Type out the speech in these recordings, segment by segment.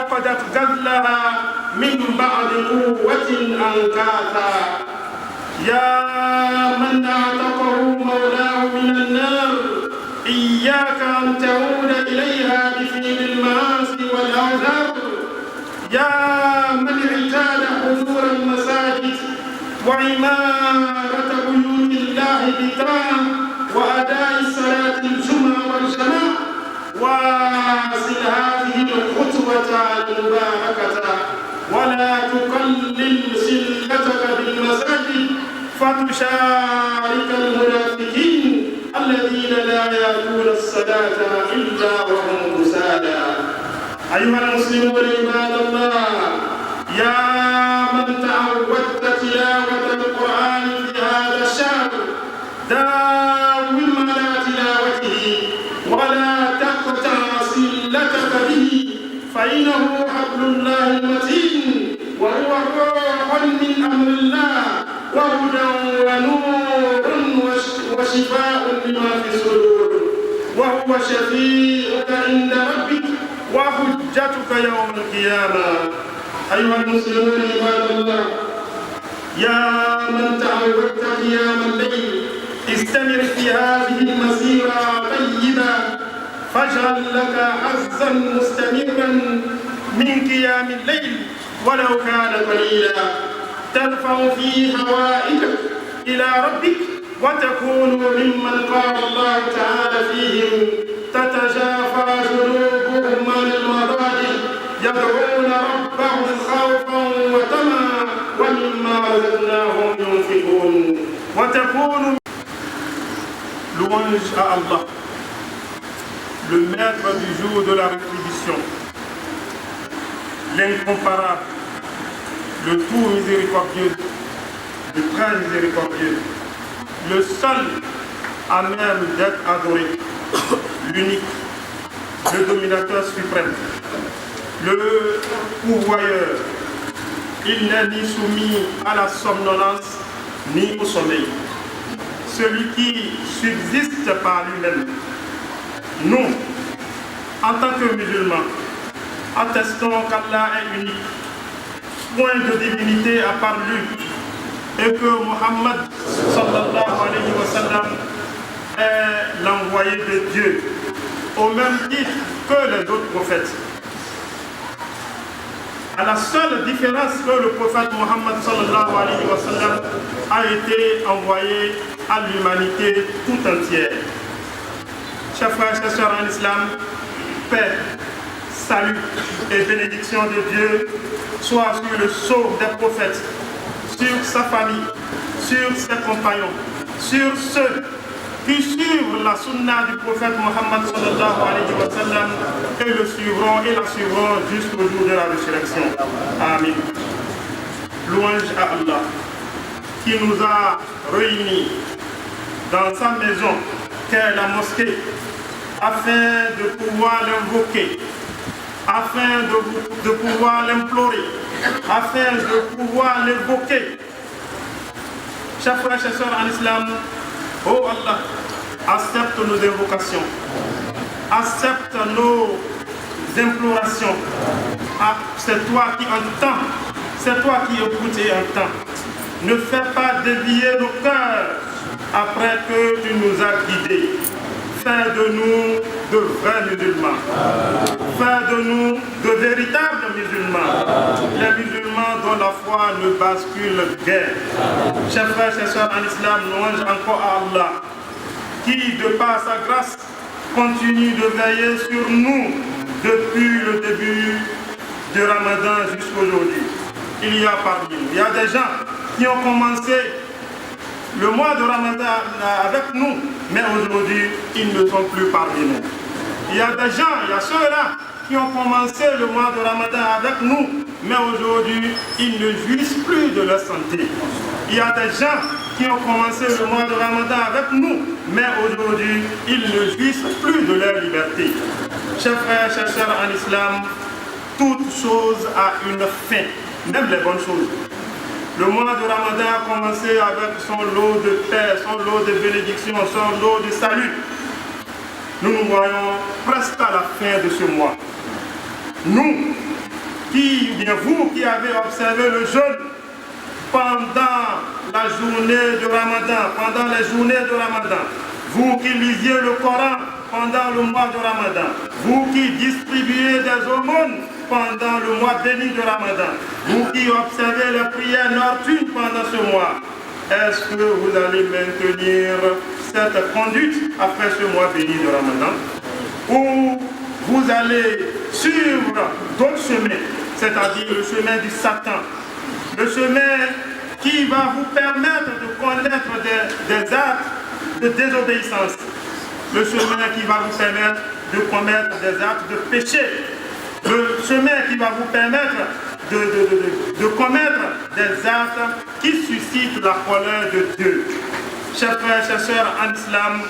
فقدت غزلها من بعد قوة أنكاثا. يا من اعتقه مولاه من النار إياك أن تعود إليها بفعل المعاصي والأوزار. يا من اعتاد حضور المساجد وعمارة بيوت الله ذكرها وأداء صلاة الجمعة والجماعة، واصل هذه الخطوة المباركة ولا تقلل صلتك بالمساجد فتشارك المنافقين الذين لا يأتون الصلاة إلا وهم كسالى. أيها المسلمون عباد الله، يا من تعودت تلاوة القرآن في هذا الشهر داوم على تلاوته ولا تقطع صلتك به، فإنه حبل الله المتين وهو روح من أمر الله وهدى ونور وشفاء لما في الصدور، وهو شفيعك عند ربك وحجتك يوم القيامة. أيها المسلمون عباد الله، يا من تعودت قيام الليل استمر في هذه المسيرة طيبة، فاجعل لك حظا مستمرا من قيام الليل ولو كان قليلا، ترفع فيه حوائجك إلى ربك وتكون ممن قال الله تعالى فيهم: تتجافى جنوبهم عن المضاجع يدعون ربهم خوفا وطمعا ومما رزقناهم ينفقون. وتكون louange à Allah, le maître du jour de la rétribution, l'incomparable, le tout miséricordieux, le très miséricordieux, le seul à même d'être adoré, l'unique, le dominateur suprême, le pourvoyeur. Il n'est ni soumis à la somnolence ni au sommeil. Celui qui subsiste par lui-même. Nous, en tant que musulmans, attestons qu'Allah est unique, point de divinité à part lui, et que Muhammad sallallahu alayhi wa sallam est l'envoyé de Dieu, au même titre que les autres prophètes. À la seule différence que le prophète Muhammad sallallahu alayhi wa sallam a été envoyé à l'humanité tout entière. Chers frères et sœurs en islam, paix, salut et bénédiction de Dieu soient sur le sceau des prophètes, sur sa famille, sur ses compagnons, sur ceux qui suivent la sunna du prophète Muhammad sallallahu alayhi wa sallam et le suivront et la suivront jusqu'au jour de la résurrection. Amen. Louange à Allah qui nous a réunis dans sa maison qu'est la mosquée afin de pouvoir l'invoquer, afin de pouvoir l'implorer, afin de pouvoir l'évoquer. Chers frères et sœurs en islam, oh Allah, accepte nos invocations, accepte nos implorations. Ah, c'est toi qui entends, c'est toi qui écoutes et entends. Ne fais pas dévier nos cœurs après que tu nous as guidés. Fais de nous de vrais musulmans. Fais de nous de véritables musulmans. Les musulmans dont la foi ne bascule guère. Chers frères et sœurs en islam, louange encore à Allah, qui, de par sa grâce, continue de veiller sur nous depuis le début du Ramadan jusqu'aujourd'hui. Il y a parmi nous, il y a des gens qui ont commencé le mois de Ramadan avec nous, mais aujourd'hui, ils ne sont plus parmi nous. Il y a des gens, il y a ceux-là qui ont commencé le mois de Ramadan avec nous, mais aujourd'hui, ils ne jouissent plus de leur santé. Il y a des gens qui ont commencé le mois de Ramadan avec nous, mais aujourd'hui, ils ne jouissent plus de leur liberté. Chers frères, chers sœurs en islam, toute chose a une fin, même les bonnes choses. Le mois de Ramadan a commencé avec son lot de paix, son lot de bénédiction, son lot de salut. Nous nous voyons presque à la fin de ce mois. Nous, vous qui avez observé le jeûne pendant la journée de Ramadan, pendant les journées de Ramadan, vous qui lisiez le Coran pendant le mois de Ramadan, vous qui distribuez des aumônes pendant le mois béni de Ramadan, vous qui observez les prières nocturnes pendant ce mois, est-ce que vous allez maintenir cette conduite après ce mois béni de Ramadan? Ou vous allez suivre d'autres chemins, c'est-à-dire le chemin du Satan, le chemin qui va vous permettre de connaître des actes de désobéissance, le chemin qui va vous permettre de commettre des actes de péché, le chemin qui va vous permettre de commettre des actes qui suscitent la colère de Dieu. Chers frères, chers sœurs en islam,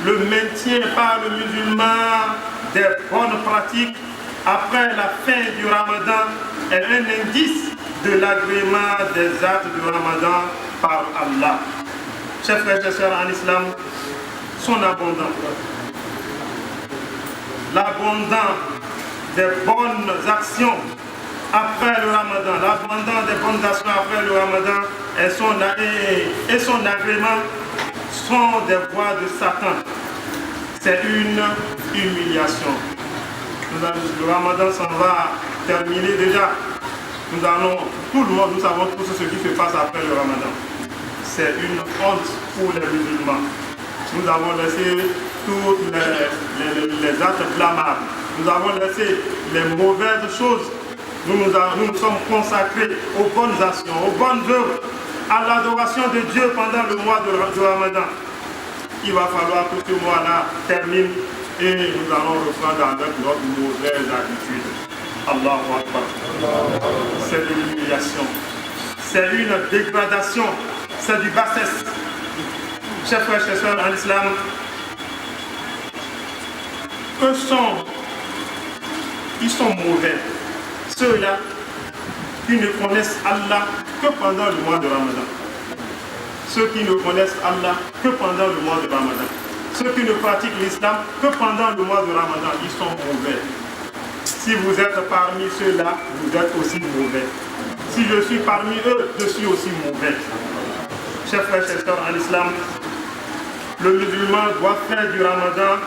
le maintien par le musulman des bonnes pratiques après la fin du Ramadan est un indice de l'agrément des actes du Ramadan par Allah. Chers frères, chers sœurs en islam, son abondance, l'abondance des bonnes actions après le Ramadan, l'abondance des bonnes actions après le Ramadan et son agrément sont des voies de Satan. C'est une humiliation. Le Ramadan s'en va terminer déjà. Nous savons tout ce qui se passe après le Ramadan. C'est une honte pour les musulmans. Nous avons laissé tous les actes blâmables. Nous avons laissé les mauvaises choses. Nous nous sommes consacrés aux bonnes actions, aux bonnes œuvres, à l'adoration de Dieu pendant le mois de Ramadan. Il va falloir que ce mois-là termine et nous allons reprendre avec notre mauvaise habitude. Allahu Akbar. C'est de l'humiliation. C'est une dégradation. C'est du bassesse. Chers frères, chers sœurs en islam, ils sont mauvais. Ceux-là qui ne connaissent Allah que pendant le mois de Ramadan. Ceux qui ne connaissent Allah que pendant le mois de Ramadan. Ceux qui ne pratiquent l'islam que pendant le mois de Ramadan, ils sont mauvais. Si vous êtes parmi ceux-là, vous êtes aussi mauvais. Si je suis parmi eux, je suis aussi mauvais. Chers frères, chers sœurs en islam, le musulman doit faire du Ramadan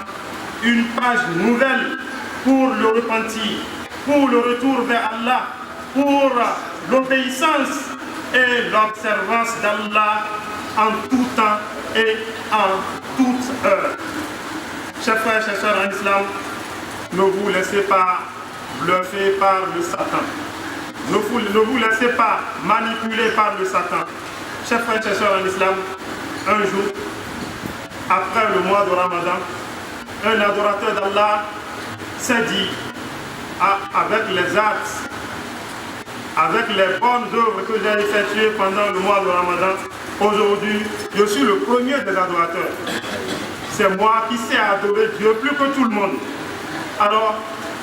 une page nouvelle pour le repentir, pour le retour vers Allah, pour l'obéissance et l'observance d'Allah en tout temps et en toute heure. Chers frères, chers sœurs en islam, ne vous laissez pas bluffer par le Satan. Ne vous laissez pas manipuler par le Satan. Chers frères, chers sœurs en islam, un jour, après le mois de Ramadan, un adorateur d'Allah s'est dit, avec les actes, avec les bonnes œuvres que j'ai effectuées pendant le mois de Ramadan, aujourd'hui, je suis le premier des adorateurs. C'est moi qui sais adorer Dieu plus que tout le monde. Alors,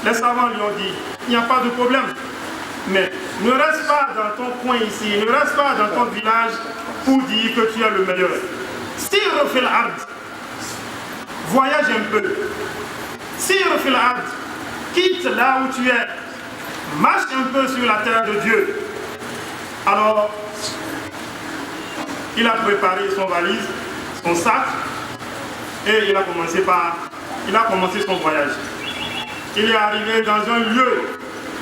les savants lui ont dit, il n'y a pas de problème, mais ne reste pas dans ton coin ici, ne reste pas dans ton village pour dire que tu es le meilleur. Sire fil ard, voyage un peu. Sire fil ard, quitte là où tu es, marche un peu sur la terre de Dieu. Alors, il a préparé son valise, son sac, et il a commencé son voyage. Il est arrivé dans un lieu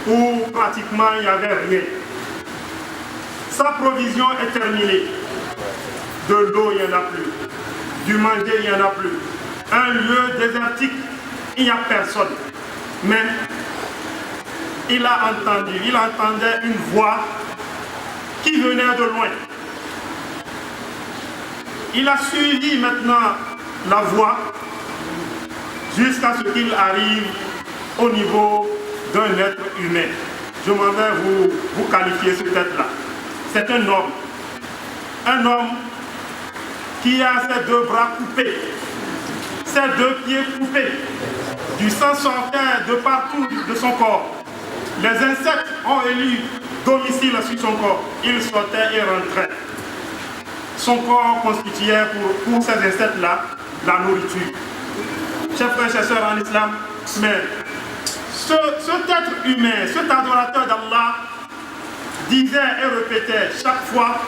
où pratiquement il n'y avait rien. Sa provision est terminée. De l'eau, il n'y en a plus. Du manger, il n'y en a plus. Un lieu désertique, il n'y a personne. Mais il entendait une voix qui venait de loin. Il a suivi maintenant la voix jusqu'à ce qu'il arrive au niveau d'un être humain. Je m'en vais vous qualifier ce être-là. C'est un homme. Un homme qui a ses deux bras coupés, ses deux pieds coupés. Du sang sortait de partout de son corps. Les insectes ont élu domicile sur son corps. Il sortait et rentrait. Son corps constituait pour ces insectes-là la nourriture. Chers frères et chers sœurs en islam, mais cet être humain, cet adorateur d'Allah, disait et répétait chaque fois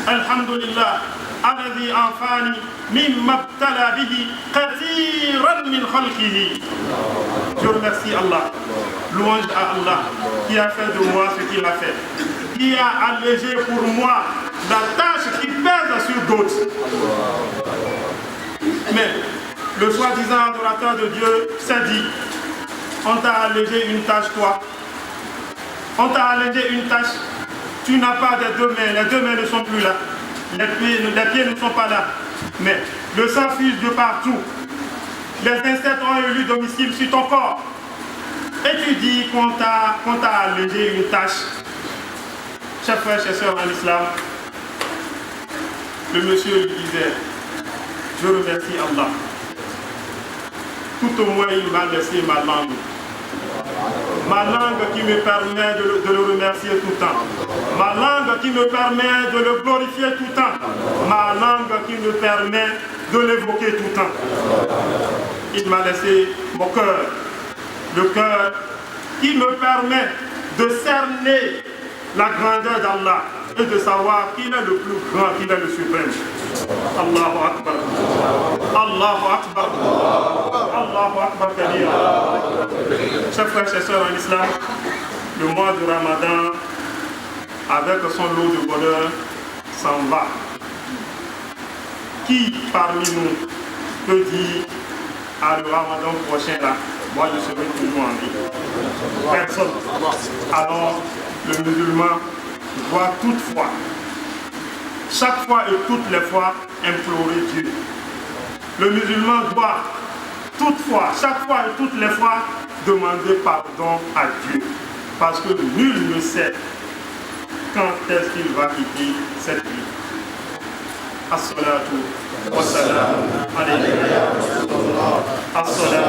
Alhamdulillah, alladhi anfani mimma ibtala bihi kathiran min khalqihi. Je remercie Allah, louange à Allah qui a fait de moi ce qu'il a fait, qui a allégé pour moi la tâche qui pèse sur d'autres. Mais le soi-disant adorateur de Dieu s'est dit, on t'a allégé une tâche toi, on t'a allégé une tâche, tu n'as pas de deux mains, les deux mains ne sont plus là, les pieds ne sont pas là, mais le sang fuse de partout, les insectes ont élu domicile sur ton corps, et tu dis qu'on t'a allégé une tâche. Chers frères, chers sœurs en islam, le monsieur lui disait, je remercie Allah. Tout au moins, il m'a laissé ma langue. Ma langue qui me permet de le remercier tout le temps. Ma langue qui me permet de le glorifier tout le temps. Ma langue qui me permet de l'évoquer tout le temps. Il m'a laissé mon cœur. Le cœur qui me permet de cerner la grandeur d'Allah et de savoir qu'il est le plus grand, qu'il est le suprême. Allahu Akbar. Allahu Akbar. Allahu Akbar kabira. Chers frères, chers sœurs en islam, le mois de Ramadan, avec son lot de bonheur, s'en va. Qui parmi nous peut dire à le Ramadan prochain là, moi je serai toujours en vie? Personne. Alors, le musulman doit toutefois, chaque fois et toutes les fois, implorer Dieu. Le musulman doit toutefois, chaque fois et toutes les fois, demander pardon à Dieu. Parce que nul ne sait quand est-ce qu'il va quitter cette vie. As-salatu wa salam alayka ya Rasulullah. As-salatu